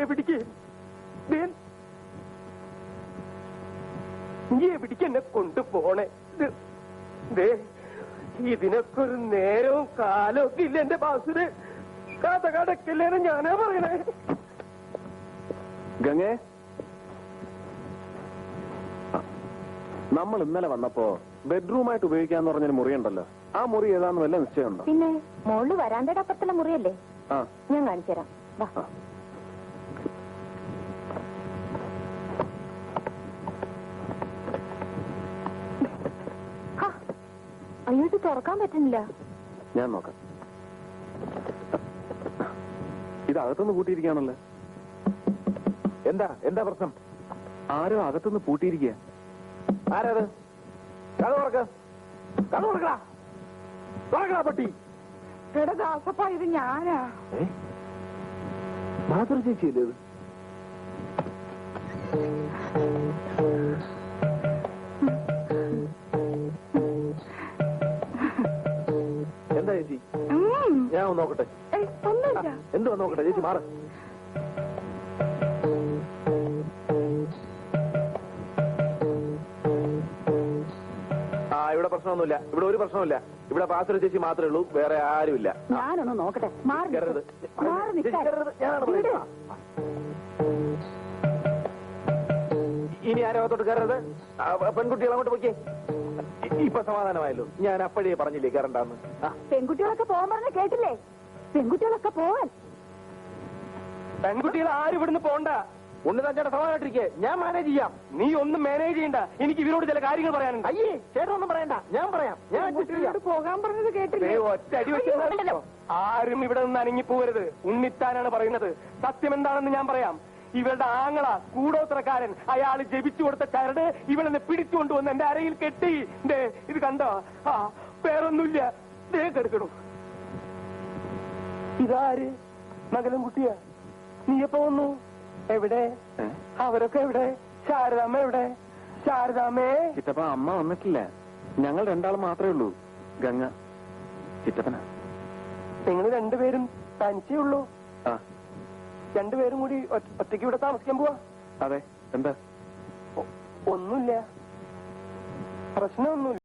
എവിടേക്ക് നീ എവിടേക്ക് എന്നെ കൊണ്ടുപോണേ? ഇതിനൊക്കെ ഒരു നേരവും കാലവും ഒക്കെ ഇല്ല എന്റെ ബാസുര്. കഥ കടക്കില്ലേന്ന് ഞാനാ പറയണേ. ഗംഗേ, നമ്മൾ ഇന്നലെ വന്നപ്പോ ബെഡ്റൂമായിട്ട് ഉപയോഗിക്കാന്ന് പറഞ്ഞൊരു മുറിയുണ്ടല്ലോ, ആ മുറി ഏതാന്ന് വല്ല നിശ്ചയമുണ്ടോ? പിന്നെ മോളില് വരാന്തയുടെ അപ്പുറത്തുള്ള മുറിയല്ലേ? ഞാൻ കാണിച്ചു തരാം. അയ്യോ, ഇത് തുറക്കാൻ പറ്റുന്നില്ല. ഞാൻ നോക്കാം. ഇത് അകത്തുനിന്ന് പൂട്ടിയിരിക്കുകയാണല്ലോ. എന്താ പ്രശ്നം? ആരോ അകത്തുനിന്ന് പൂട്ടിയിരിക്കുക. ആരത്? കഥ തുറക്കടാ പട്ടി. എടാ ദാസപ്പ, ഇത് ഞാനാ. മാധുര ചേച്ചിയല്ലേ ഇത്? എന്താ ചേച്ചി? ഞാൻ ഒന്ന് നോക്കട്ടെ. എന്തുവാ നോക്കട്ടെ ചേച്ചി? മാറ്. ഇവിടെ പ്രശ്നമൊന്നുമില്ല. ഇവിടെ ഒരു പ്രശ്നമില്ല. ഇവിടെ പാസുര ചേച്ചി മാത്രമേ ഉള്ളൂ, വേറെ ആരുമില്ല. ഞാനൊന്ന് നോക്കട്ടെ. ഇനി ആരോഗത്തോട്ട് കയറരുത്. പെൺകുട്ടികൾ അങ്ങോട്ട് പോയിക്കേ. ഇപ്പൊ സമാധാനമായല്ലോ. ഞാൻ അപ്പോഴേ പറഞ്ഞില്ലേ കയറണ്ടെന്ന്. പെൺകുട്ടികളൊക്കെ പോകാൻ പറഞ്ഞ കേട്ടില്ലേ? പെൺകുട്ടികളൊക്കെ പോവാൻ. പെൺകുട്ടികൾ ആരും ഇവിടുന്ന് പോണ്ട. ഒന്ന് തഞ്ചേട്ട സമാധാനമായിട്ടിരിക്കേ, ഞാൻ മാനേജ് ചെയ്യാം. നീ ഒന്നും മാനേജ് ചെയ്യണ്ട. എനിക്ക് ഇവരോട് ചില കാര്യങ്ങൾ പറയാനുണ്ട്. അയ്യേ, ചേട്ടൻ ഒന്നും പറയണ്ട, ഞാൻ പറയാം. ഞാൻ പോകാൻ പറഞ്ഞത് കേട്ടില്ലേ? ഒറ്റ അടി വെച്ചല്ലോ. ആരും ഇവിടെ നിന്ന് അനങ്ങിപ്പോവരുത്. ഉണ്ണിത്താനാണ് പറയുന്നത്. സത്യം എന്താണെന്ന് ഞാൻ പറയാം. ഇവളുടെ ആങ്ങള കൂടോത്രക്കാരൻ, അയാൾ ജപിച്ചു കൊടുത്ത ചരട് ഇവളെന്നെ പിടിച്ചുകൊണ്ടുവന്ന് എന്റെ അരയിൽ കെട്ടി. ഇത് കണ്ടോ? വേറൊന്നുമില്ല. കെടുക്കണു. ഇതാര്? മകലും കുട്ടിയാ? നീ എപ്പോ വന്നു? എവിടെ? അവരൊക്കെ എവിടെ? ശാരദാമ്മ എവിടെ? ശാരദാമ്മേ. ചിറ്റപ്പ, അമ്മ വന്നിട്ടില്ല. ഞങ്ങൾ രണ്ടാളും മാത്രമേ ഉള്ളൂ. ഗംഗ ചിറ്റപ്പന. നിങ്ങൾ രണ്ടുപേരും തനിച്ചേ ഉള്ളൂ? രണ്ടുപേരും കൂടി ഒറ്റയ്ക്ക് ഇവിടെ താമസിക്കാൻ പോവാ? അതെ. എന്താ? ഒന്നുമില്ല, പ്രശ്നമൊന്നുമില്ല.